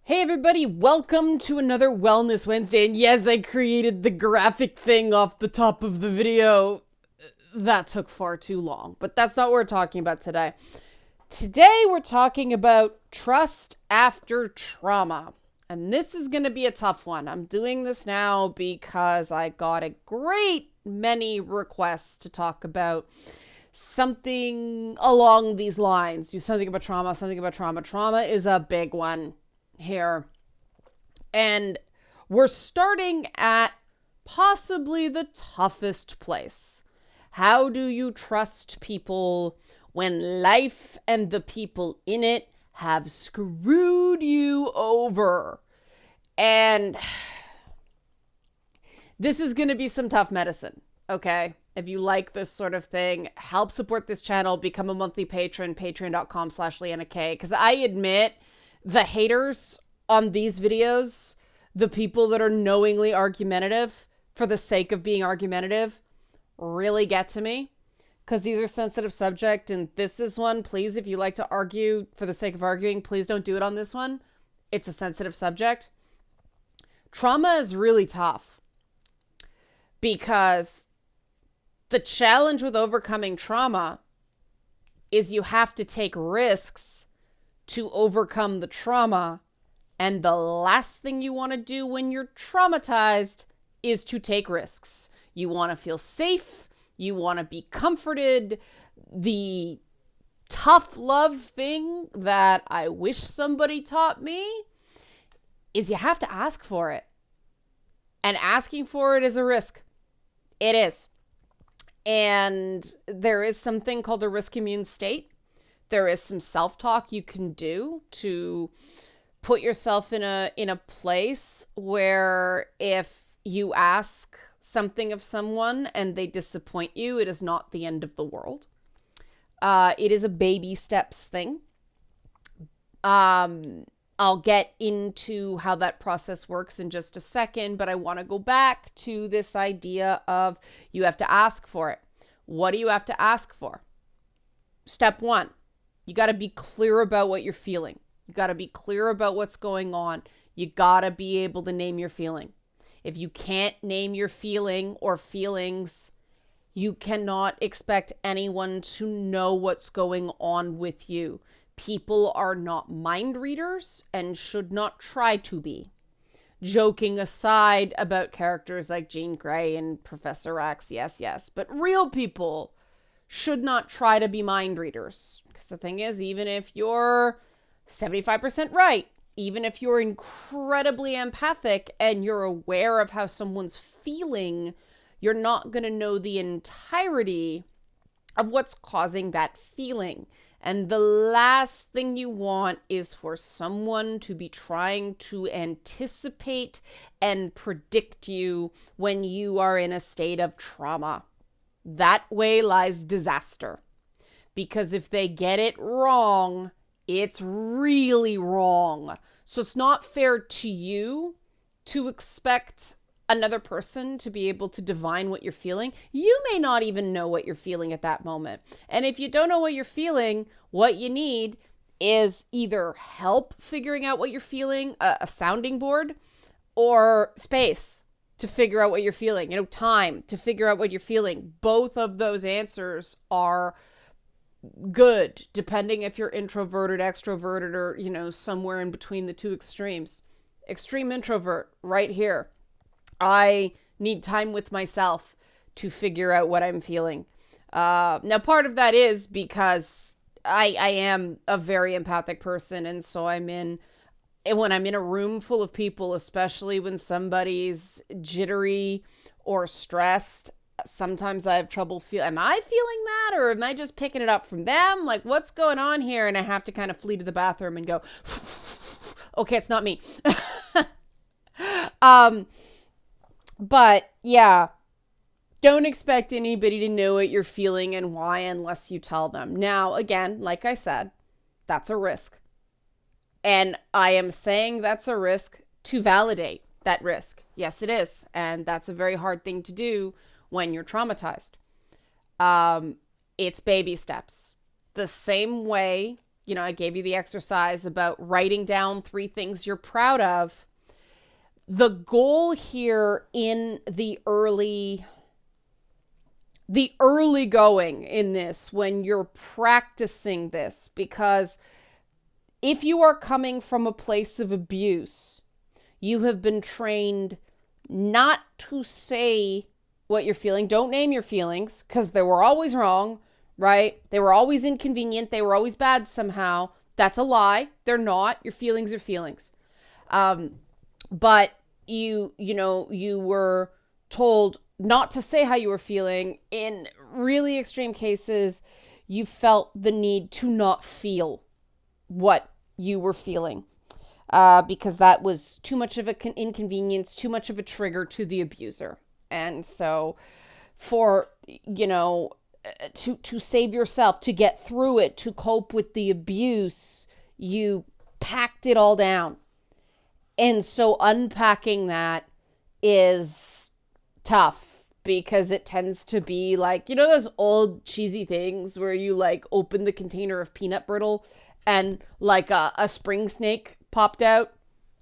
Hey everybody, welcome to another Wellness Wednesday. And yes, I created the graphic thing off the top of the video. That took far too long, but that's not what we're talking about today. Today we're talking about trust after trauma. And this is going to be a tough one. I'm doing this now because I got a great many requests to talk about something along these lines. Do something about trauma, something about trauma. Trauma is a big one here. And we're starting at possibly the toughest place. How do you trust people when life and the people in it have screwed you over? And this is going to be some tough medicine, okay? If you like this sort of thing, help support this channel, become a monthly patron, patreon.com/LeannaK. Because I admit, the haters on these videos, the people that are knowingly argumentative for the sake of being argumentative, really get to me. Because these are sensitive subject, and this is one, please, if you like to argue for the sake of arguing, please don't do it on this one. It's a sensitive subject. Trauma is really tough because the challenge with overcoming trauma is you have to take risks to overcome the trauma. And the last thing you want to do when you're traumatized is to take risks. You want to feel safe. You want to be comforted. The tough love thing that I wish somebody taught me is you have to ask for it. And asking for it is a risk. It is. And there is something called a risk immune state. There is some self-talk you can do to put yourself in a place where if you ask something of someone and they disappoint you, it is not the end of the world. It is a baby steps thing. I'll get into how that process works in just a second, but I want to go back to this idea of you have to ask for it. What do you have to ask for? Step one, you got to be clear about what you're feeling. You got to be clear about what's going on. You got to be able to name your feeling. If you can't name your feeling or feelings, you cannot expect anyone to know what's going on with you. People are not mind readers and should not try to be. Joking aside about characters like Jean Grey and Professor X, yes. But real people should not try to be mind readers. Because the thing is, even if you're 75% right, even if you're incredibly empathic and you're aware of how someone's feeling, you're not going to know the entirety of what's causing that feeling. And the last thing you want is for someone to be trying to anticipate and predict you when you are in a state of trauma. That way lies disaster. Because if they get it wrong, it's really wrong. So it's not fair to you to expect another person to be able to divine what you're feeling. You may not even know what you're feeling at that moment. And if you don't know what you're feeling, what you need is either help figuring out what you're feeling, a sounding board, or space to figure out what you're feeling, time to figure out what you're feeling. Both of those answers are good, depending if you're introverted, extroverted, or, somewhere in between the two extremes. Extreme introvert, right here. I need time with myself to figure out what I'm feeling. Now, part of that is because I am a very empathic person, and so when I'm in a room full of people, especially when somebody's jittery or stressed, sometimes I have trouble am I feeling that, or am I just picking it up from them? Like, what's going on here? And I have to kind of flee to the bathroom and go, okay, it's not me. But yeah, don't expect anybody to know what you're feeling and why unless you tell them. Now, again, like I said, that's a risk. And I am saying that's a risk to validate that risk. Yes, it is. And that's a very hard thing to do when you're traumatized. It's baby steps. The same way I gave you the exercise about writing down 3 things you're proud of. The goal here in the early going in this, when you're practicing this, because if you are coming from a place of abuse, you have been trained not to say what you're feeling. Don't name your feelings, because they were always wrong, right? They were always inconvenient. They were always bad somehow. That's a lie. They're not. Your feelings are feelings. But you were told not to say how you were feeling. In really extreme cases, you felt the need to not feel what you were feeling, because that was too much of an inconvenience, too much of a trigger to the abuser. And so for, to save yourself, to get through it, to cope with the abuse, you packed it all down. And so unpacking that is tough, because it tends to be like, those old cheesy things where you like open the container of peanut brittle and like a spring snake popped out.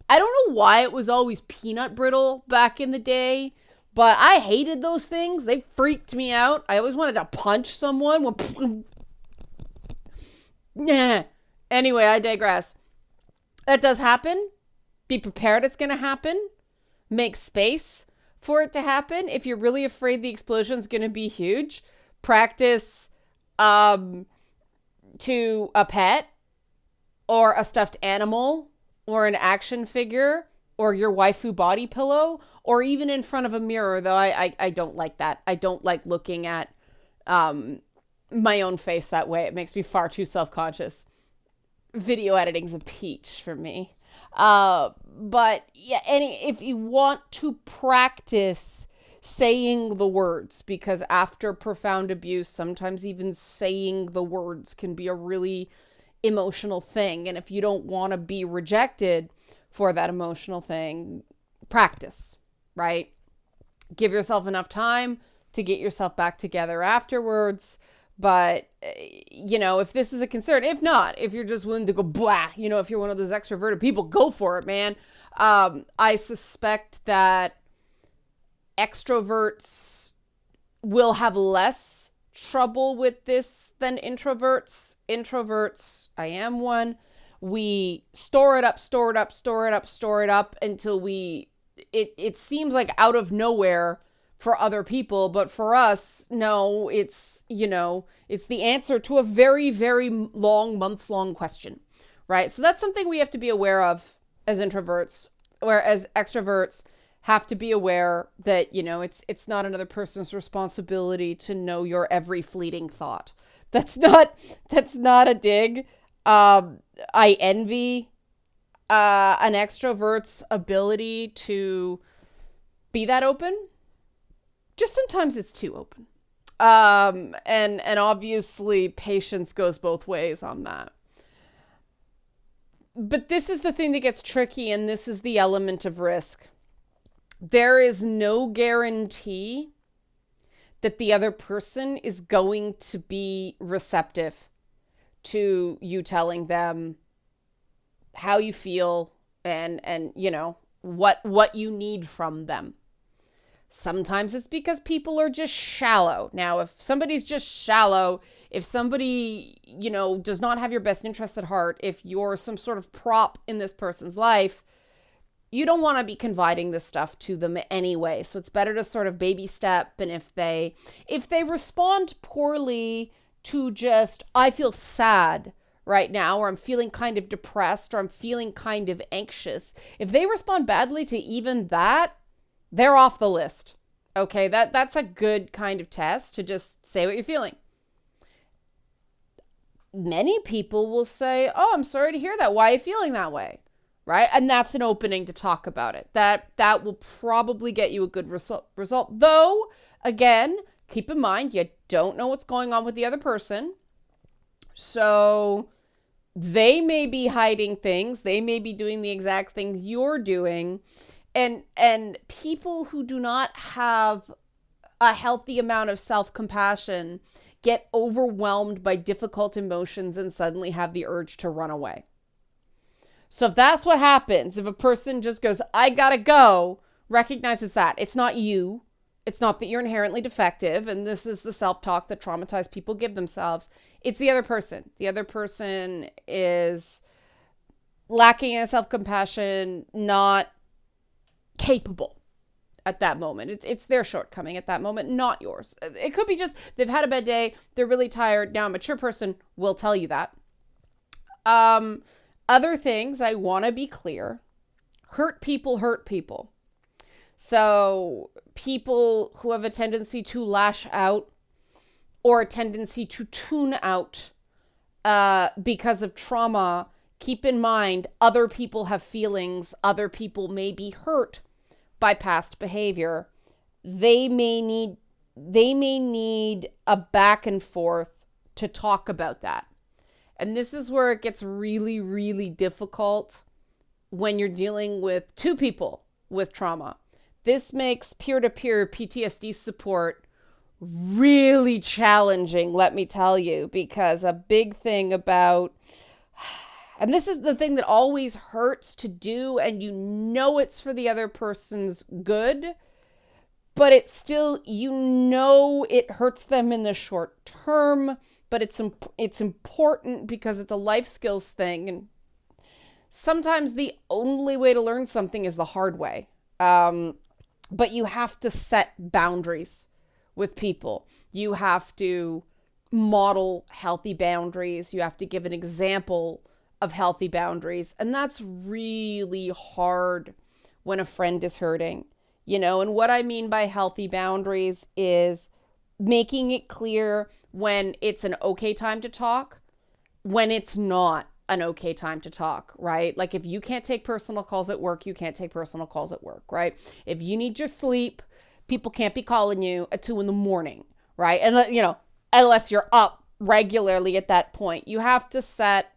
I don't know why it was always peanut brittle back in the day, but I hated those things. They freaked me out. I always wanted to punch someone. Anyway, I digress. That does happen. Be prepared it's going to happen. Make space for it to happen. If you're really afraid the explosion's going to be huge, practice to a pet or a stuffed animal or an action figure or your waifu body pillow, or even in front of a mirror, though I don't like that. I don't like looking at my own face that way. It makes me far too self-conscious. Video editing's a peach for me. But yeah, if you want to practice saying the words, because after profound abuse, sometimes even saying the words can be a really emotional thing. And if you don't want to be rejected for that emotional thing, practice, right? Give yourself enough time to get yourself back together afterwards. But, if this is a concern, if not, if you're just willing to go blah, if you're one of those extroverted people, go for it, man. I suspect that extroverts will have less trouble with this than introverts. Introverts, I am one. We store it up until it seems like out of nowhere for other people, but for us, no, it's the answer to a very, very months-long question, right? So that's something we have to be aware of as introverts, whereas extroverts have to be aware that, it's not another person's responsibility to know your every fleeting thought. That's not a dig. I envy an extrovert's ability to be that open. Just sometimes it's too open. And obviously patience goes both ways on that. But this is the thing that gets tricky, and this is the element of risk. There is no guarantee that the other person is going to be receptive to you telling them how you feel and what you need from them. Sometimes it's because people are just shallow. Now, if somebody's just shallow, if somebody, does not have your best interests at heart, if you're some sort of prop in this person's life, you don't want to be confiding this stuff to them anyway. So it's better to sort of baby step. And if they respond poorly to just, I feel sad right now, or I'm feeling kind of depressed, or I'm feeling kind of anxious, if they respond badly to even that, they're off the list. Okay, that's a good kind of test to just say what you're feeling. Many people will say, oh, I'm sorry to hear that. Why are you feeling that way? Right? And that's an opening to talk about it. That will probably get you a good result. Though, again, keep in mind, you don't know what's going on with the other person. So they may be hiding things. They may be doing the exact things you're doing. And people who do not have a healthy amount of self-compassion get overwhelmed by difficult emotions and suddenly have the urge to run away. So if that's what happens, if a person just goes, I gotta go, recognizes that. It's not you. It's not that you're inherently defective, and this is the self-talk that traumatized people give themselves. It's the other person. The other person is lacking in self-compassion, not capable at that moment. It's their shortcoming at that moment, not yours. It could be just they've had a bad day, they're really tired. Now, a mature person will tell you that. Other things, I want to be clear. Hurt people hurt people. So people who have a tendency to lash out or a tendency to tune out because of trauma, keep in mind other people have feelings. Other people may be hurt by past behavior. They may need a back and forth to talk about that. And this is where it gets really, really difficult when you're dealing with two people with trauma. This makes peer-to-peer PTSD support really challenging, let me tell you, because a big thing about, and this is the thing that always hurts to do, and you know it's for the other person's good, but it's still, you know it hurts them in the short term, but it's important because it's a life skills thing. And sometimes the only way to learn something is the hard way. But you have to set boundaries with people. You have to model healthy boundaries. You have to give an example of healthy boundaries. And that's really hard when a friend is hurting, you know. And what I mean by healthy boundaries is making it clear when it's an okay time to talk, when it's not an okay time to talk, right? Like if you can't take personal calls at work, you can't take personal calls at work, right? If you need your sleep, people can't be calling you at 2 a.m, right? And you know, unless you're up regularly at that point, you have to set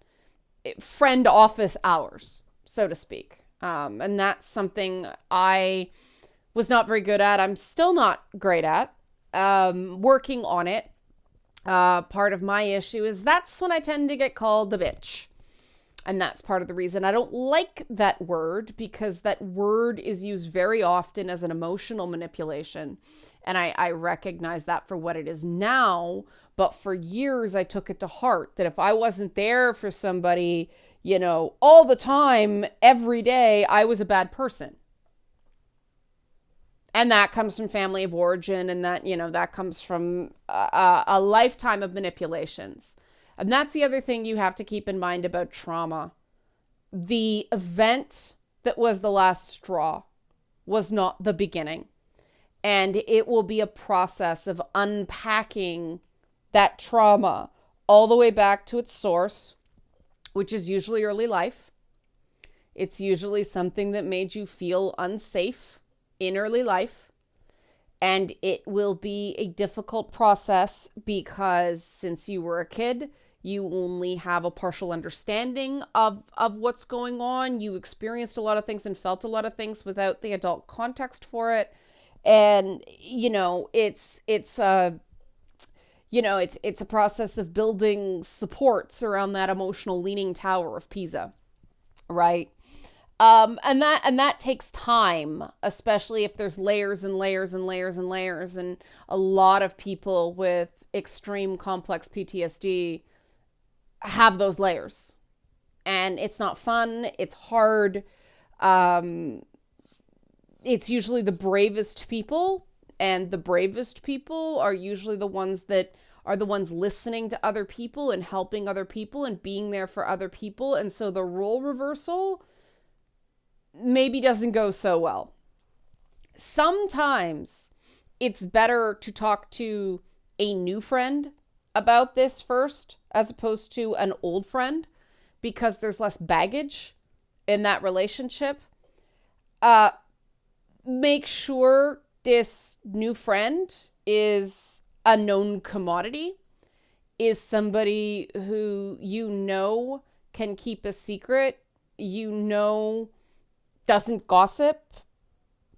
friend office hours, so to speak. And that's something I was not very good at. I'm still not great at. Working on it. Part of my issue is that's when I tend to get called a bitch. And that's part of the reason I don't like that word, because that word is used very often as an emotional manipulation. And I recognize that for what it is now. But for years, I took it to heart that if I wasn't there for somebody, you know, all the time, every day, I was a bad person. And that comes from family of origin, and that, you know, that comes from a lifetime of manipulations. And that's the other thing you have to keep in mind about trauma. The event that was the last straw was not the beginning. And it will be a process of unpacking that trauma all the way back to its source, which is usually early life. It's usually something that made you feel unsafe in early life. And it will be a difficult process because since you were a kid, you only have a partial understanding of what's going on. You experienced a lot of things and felt a lot of things without the adult context for it. And, you know, it's a process of building supports around that emotional leaning tower of Pisa, right? And that takes time, especially if there's layers and layers and layers and layers. And a lot of people with extreme complex PTSD have those layers, and it's not fun. It's hard. It's usually the bravest people, and the bravest people are usually the ones that are the ones listening to other people and helping other people and being there for other people. And so the role reversal maybe doesn't go so well. Sometimes it's better to talk to a new friend about this first, as opposed to an old friend, because there's less baggage in that relationship. Make sure this new friend is a known commodity, is somebody who you know can keep a secret, you know doesn't gossip.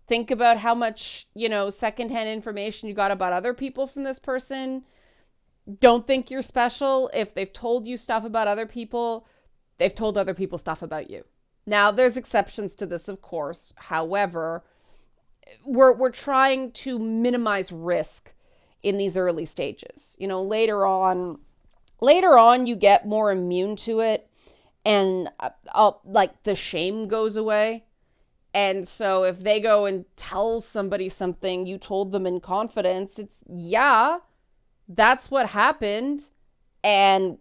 Think about how much, you know, secondhand information you got about other people from this person. Don't think you're special. If they've told you stuff about other people, they've told other people stuff about you. Now, there's exceptions to this, of course. However, we're trying to minimize risk in these early stages. You know, later on you get more immune to it, and like the shame goes away. And so if they go and tell somebody something you told them in confidence, it's, yeah, that's what happened. And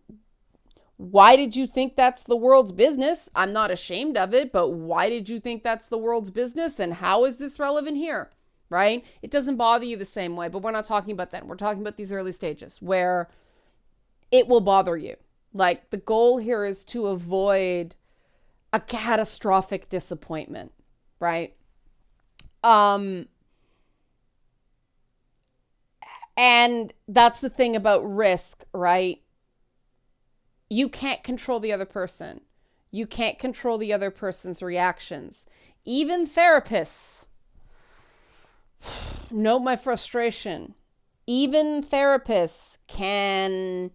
why did you think that's the world's business? I'm not ashamed of it, but why did you think that's the world's business? And how is this relevant here? Right? It doesn't bother you the same way, but we're not talking about that. We're talking about these early stages where it will bother you. Like, the goal here is to avoid a catastrophic disappointment, right? And that's the thing about risk, right? You can't control the other person. You can't control the other person's reactions. Even therapists, note my frustration. Even therapists can,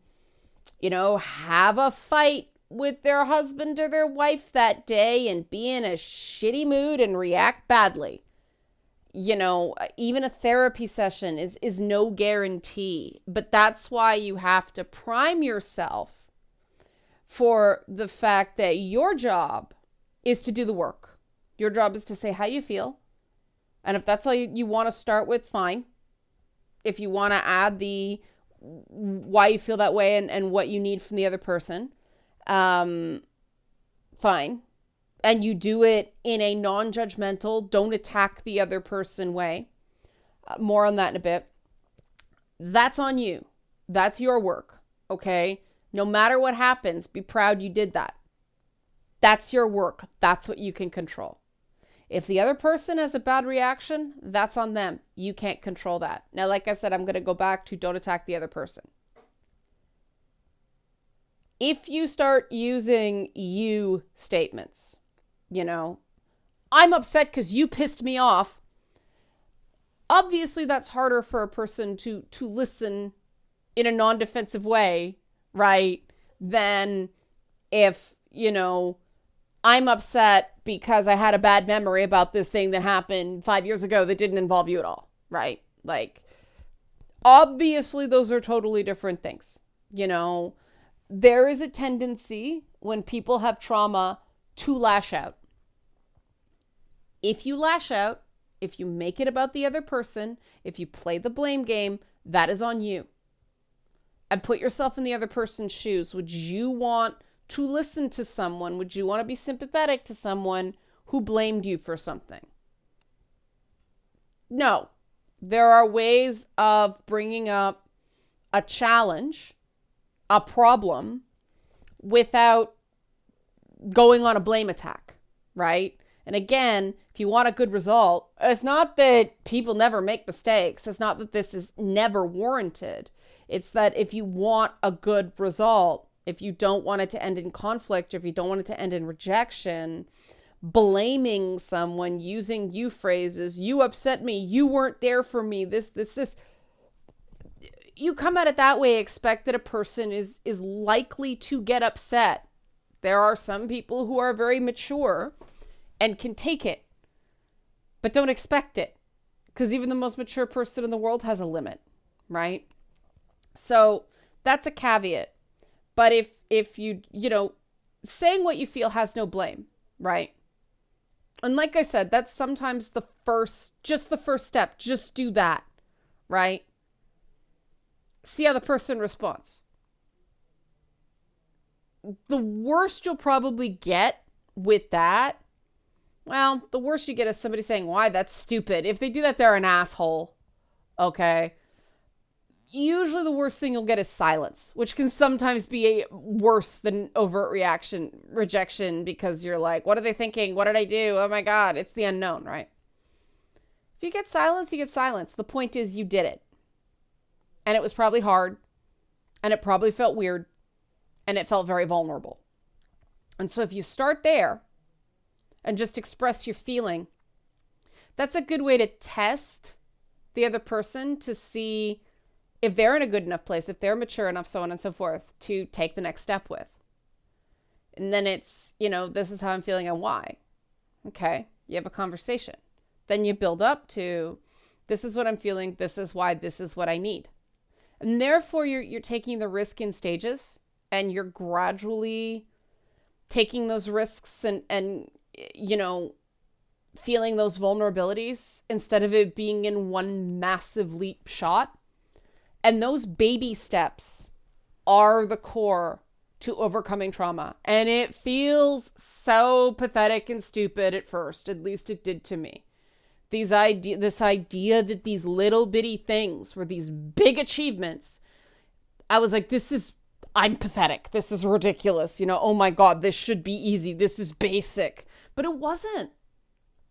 have a fight with their husband or their wife that day and be in a shitty mood and react badly. Even a therapy session is no guarantee. But that's why you have to prime yourself for the fact that your job is to do the work. Your job is to say how you feel. And if that's all you want to start with, fine. If you want to add the why you feel that way and what you need from the other person, fine. And you do it in a non-judgmental, don't attack the other person way. More on that in a bit. That's on you. That's your work, okay? No matter what happens, be proud you did that. That's your work. That's what you can control. If the other person has a bad reaction, that's on them. You can't control that. Now, like I said, I'm going to go back to don't attack the other person. If you start using you statements, I'm upset because you pissed me off. Obviously, that's harder for a person to listen in a non-defensive way, right? Than if, I'm upset because I had a bad memory about this thing that happened 5 years ago that didn't involve you at all, right? Like, obviously, those are totally different things. There is a tendency when people have trauma to lash out. If you lash out, if you make it about the other person, if you play the blame game, that is on you. And put yourself in the other person's shoes. Would you want to listen to someone? Would you want to be sympathetic to someone who blamed you for something? No. There are ways of bringing up a challenge, a problem, without going on a blame attack, right? And again, if you want a good result, it's not that people never make mistakes. It's not that this is never warranted. It's that if you want a good result, if you don't want it to end in conflict, or if you don't want it to end in rejection, blaming someone, using you phrases, you upset me, you weren't there for me, this. You come at it that way, expect that a person is likely to get upset. There are some people who are very mature and can take it, but don't expect it, because even the most mature person in the world has a limit, right? So that's a caveat. But if you saying what you feel has no blame, right? And like I said, that's sometimes the first step. Just do that, right? See how the person responds. The worst you'll probably get with that, well, the worst you get is somebody saying, why, that's stupid. If they do that, they're an asshole, okay? Usually the worst thing you'll get is silence, which can sometimes be worse than overt rejection, because you're like, what are they thinking? What did I do? Oh my God, it's the unknown, right? If you get silence, you get silence. The point is you did it. And it was probably hard. And it probably felt weird. And it felt very vulnerable. And so if you start there and just express your feeling, that's a good way to test the other person to see if they're in a good enough place, if they're mature enough, so on and so forth, to take the next step with. And then it's, this is how I'm feeling and why. Okay, you have a conversation. Then you build up to, this is what I'm feeling, this is why, this is what I need. And therefore, you're taking the risk in stages, and you're gradually taking those risks and feeling those vulnerabilities instead of it being in one massive leap shot. And those baby steps are the core to overcoming trauma. And it feels so pathetic and stupid at first. At least it did to me. This idea that these little bitty things were these big achievements. I was like, I'm pathetic. This is ridiculous. Oh my God, this should be easy. This is basic. But it wasn't.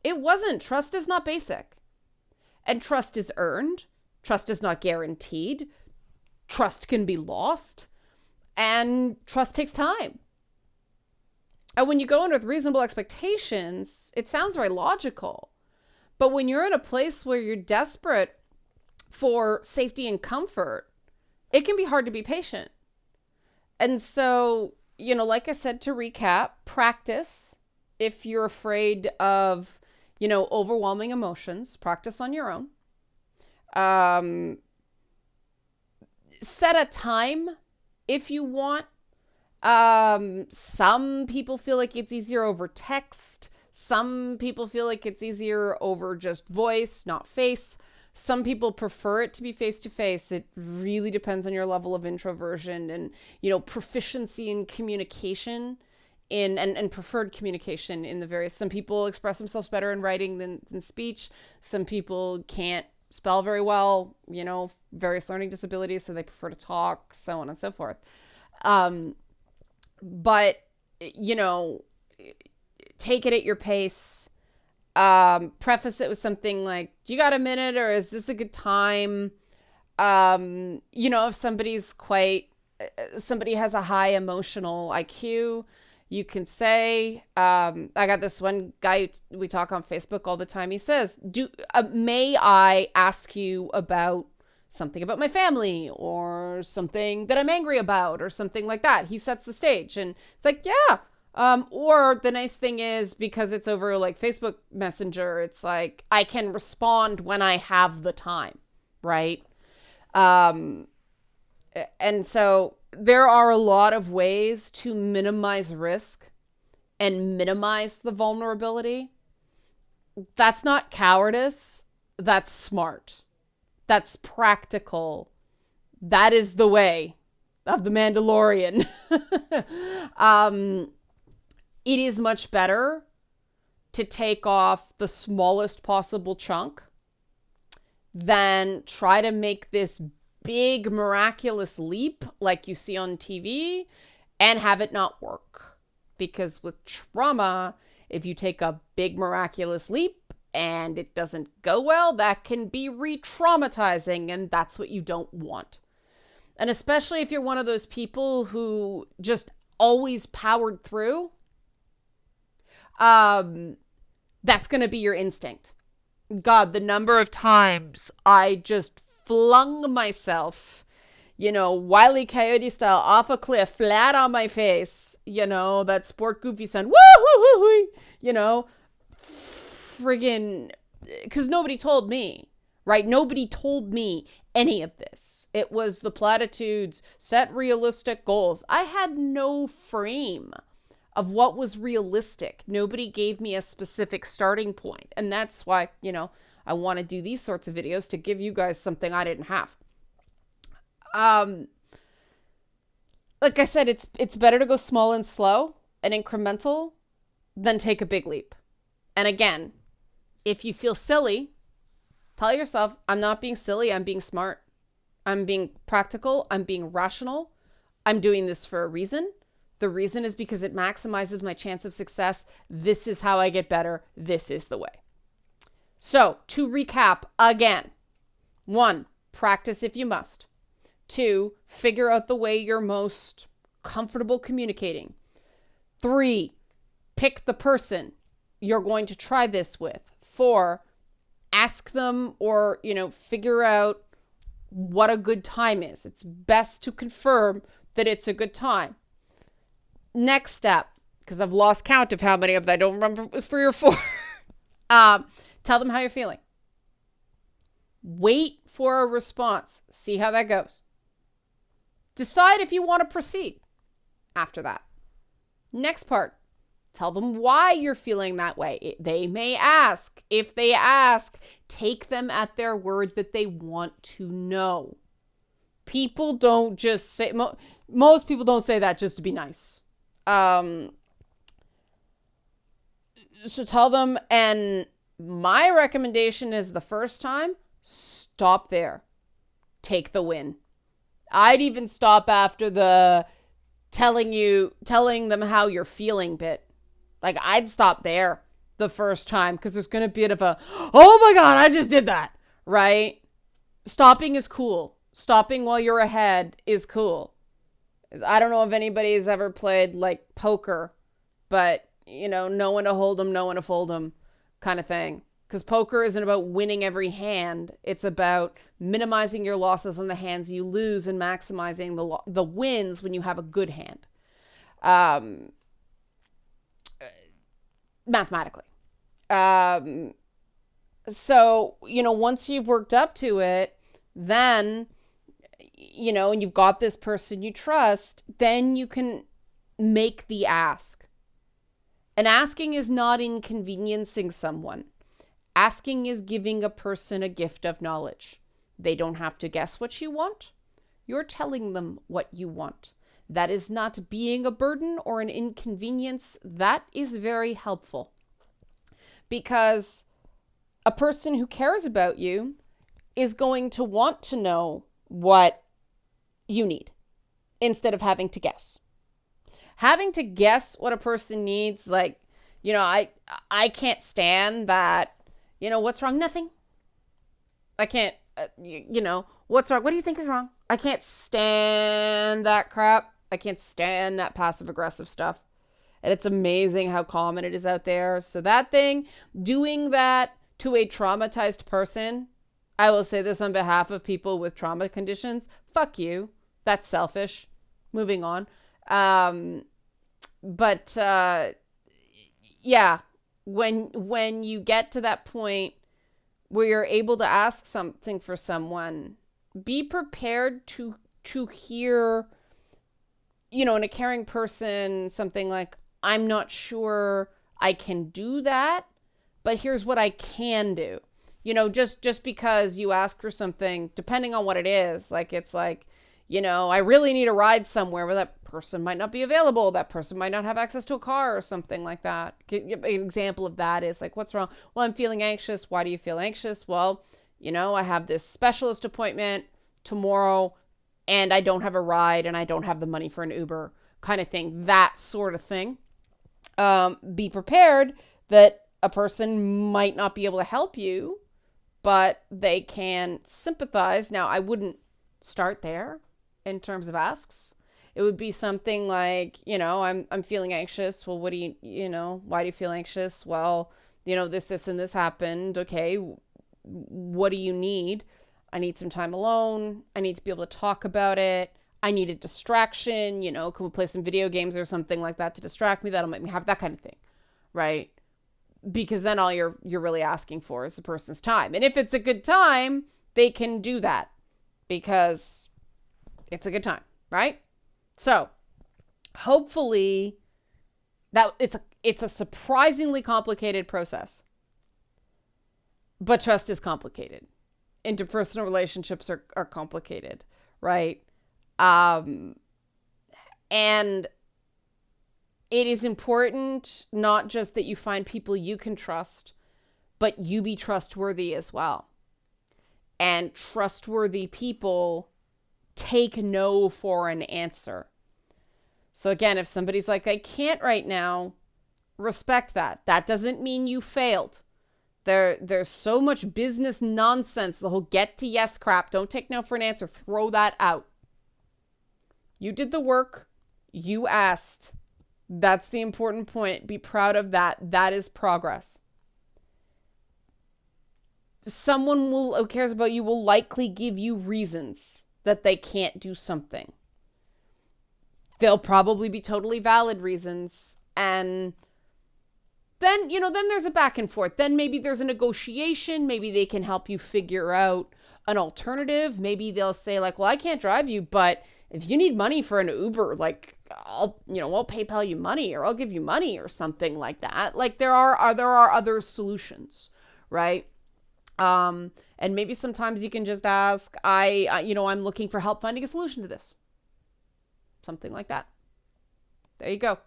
It wasn't. Trust is not basic. And trust is earned. Trust is not guaranteed. Trust can be lost. And trust takes time. And when you go in with reasonable expectations, it sounds very logical. But when you're in a place where you're desperate for safety and comfort, it can be hard to be patient. And so, like I said, to recap, practice. If you're afraid of, overwhelming emotions, practice on your own. Set a time if you want. Some people feel like it's easier over text. Some people feel like it's easier over just voice, not face. Some people prefer it to be face-to-face. It really depends on your level of introversion and, proficiency in communication and preferred communication in the various. Some people express themselves better in writing than speech. Some people can't spell very well, various learning disabilities, so they prefer to talk, so on and so forth. But, take it at your pace. Preface it with something like, do you got a minute, or is this a good time? If somebody has a high emotional IQ, you can say, I got this one guy, we talk on Facebook all the time. He says, may I ask you about something about my family, or something that I'm angry about, or something like that? He sets the stage, and it's like, yeah. Or the nice thing is, because it's over like Facebook Messenger, it's like I can respond when I have the time, right? And so there are a lot of ways to minimize risk and minimize the vulnerability. That's not cowardice. That's smart. That's practical. That is the way of the Mandalorian. It is much better to take off the smallest possible chunk than try to make this big miraculous leap like you see on TV and have it not work. Because with trauma, if you take a big miraculous leap and it doesn't go well, that can be re-traumatizing, and that's what you don't want. And especially if you're one of those people who just always powered through, that's going to be your instinct. God, the number of times I just flung myself, Wile E. Coyote style off a cliff, flat on my face, that Sport Goofy sound, woo-hoo-hoo-hoo, friggin', because nobody told me, right? Nobody told me any of this. It was the platitudes, set realistic goals. I had no frame of what was realistic. Nobody gave me a specific starting point. And that's why, I want to do these sorts of videos, to give you guys something I didn't have. Like I said, it's better to go small and slow and incremental than take a big leap. And again, if you feel silly, tell yourself, I'm not being silly, I'm being smart. I'm being practical, I'm being rational. I'm doing this for a reason. The reason is because it maximizes my chance of success. This is how I get better. This is the way. So, to recap again, 1, practice if you must. 2, figure out the way you're most comfortable communicating. 3, pick the person you're going to try this with. 4, ask them or, figure out what a good time is. It's best to confirm that it's a good time. Next step, because I've lost count of how many of them. I don't remember if it was 3 or 4. Tell them how you're feeling. Wait for a response. See how that goes. Decide if you want to proceed after that. Next part, tell them why you're feeling that way. They may ask. If they ask, take them at their word that they want to know. People don't just say, most people don't say that just to be nice. So tell them, and my recommendation is the first time, stop there. Take the win. I'd even stop after the telling them how you're feeling bit. Like, I'd stop there the first time, because there's going to be a bit of a, oh my God, I just did that, right? Stopping is cool. Stopping while you're ahead is cool. I don't know if anybody's ever played like poker, but know when to hold them, know when to fold them kind of thing. Because poker isn't about winning every hand. It's about minimizing your losses on the hands you lose and maximizing the wins when you have a good hand. Mathematically. So, once you've worked up to it, then, and you've got this person you trust, then you can make the ask. And asking is not inconveniencing someone. Asking is giving a person a gift of knowledge. They don't have to guess what you want. You're telling them what you want. That is not being a burden or an inconvenience. That is very helpful. Because a person who cares about you is going to want to know what you need instead of having to guess. Having to guess what a person needs, like, I can't stand that. What's wrong? Nothing. I can't, what's wrong? What do you think is wrong? I can't stand that crap. I can't stand that passive aggressive stuff. And it's amazing how common it is out there. So that thing, doing that to a traumatized person, I will say this on behalf of people with trauma conditions, fuck you. That's selfish. Moving on. Yeah, when you get to that point where you're able to ask something for someone, be prepared to hear, in a caring person, something like, I'm not sure I can do that, but here's what I can do. Just because you ask for something, depending on what it is, like, it's like, I really need a ride somewhere where that person might not be available. That person might not have access to a car or something like that. An example of that is like, what's wrong? Well, I'm feeling anxious. Why do you feel anxious? Well, I have this specialist appointment tomorrow and I don't have a ride and I don't have the money for an Uber kind of thing. That sort of thing. Be prepared that a person might not be able to help you, but they can sympathize. Now, I wouldn't start there in terms of asks. It would be something like, I'm feeling anxious. Well, what do why do you feel anxious? Well, this and this happened. Okay. What do you need? I need some time alone. I need to be able to talk about it. I need a distraction. Can we play some video games or something like that to distract me? That'll make me have that kind of thing. Right. Because then all you're really asking for is the person's time. And if it's a good time, they can do that because it's a good time, right? So hopefully that it's a surprisingly complicated process, but trust is complicated. Interpersonal relationships are complicated, right? And it is important not just that you find people you can trust, but you be trustworthy as well. And trustworthy people take no for an answer. So again, if somebody's like, I can't right now, respect that. That doesn't mean you failed. There's so much business nonsense, the whole get to yes crap. Don't take no for an answer. Throw that out. You did the work. You asked. That's the important point. Be proud of that. That is progress. someone who cares about you will likely give you reasons that they can't do something. They'll probably be totally valid reasons. And then, then there's a back and forth. Then maybe there's a negotiation. Maybe they can help you figure out an alternative. Maybe they'll say like, well, I can't drive you, but if you need money for an Uber, like I'll PayPal you money, or I'll give you money or something like that. Like there are other solutions, right? And maybe sometimes you can just ask, I'm looking for help finding a solution to this. Something like that. There you go.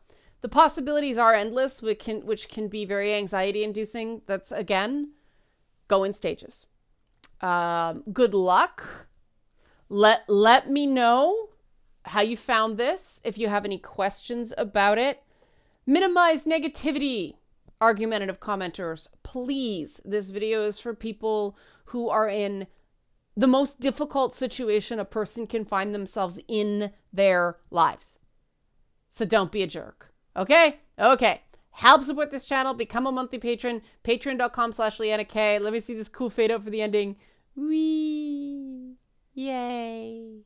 The possibilities are endless, which can be very anxiety inducing. That's, again, go in stages. Good luck. Let me know how you found this. If you have any questions about it, minimize negativity. Argumentative commenters, please. This video is for people who are in the most difficult situation a person can find themselves in their lives. So don't be a jerk. Okay? Okay. Help support this channel. Become a monthly patron. Patreon.com/Leanna K. Let me see this cool fade out for the ending. Whee! Yay.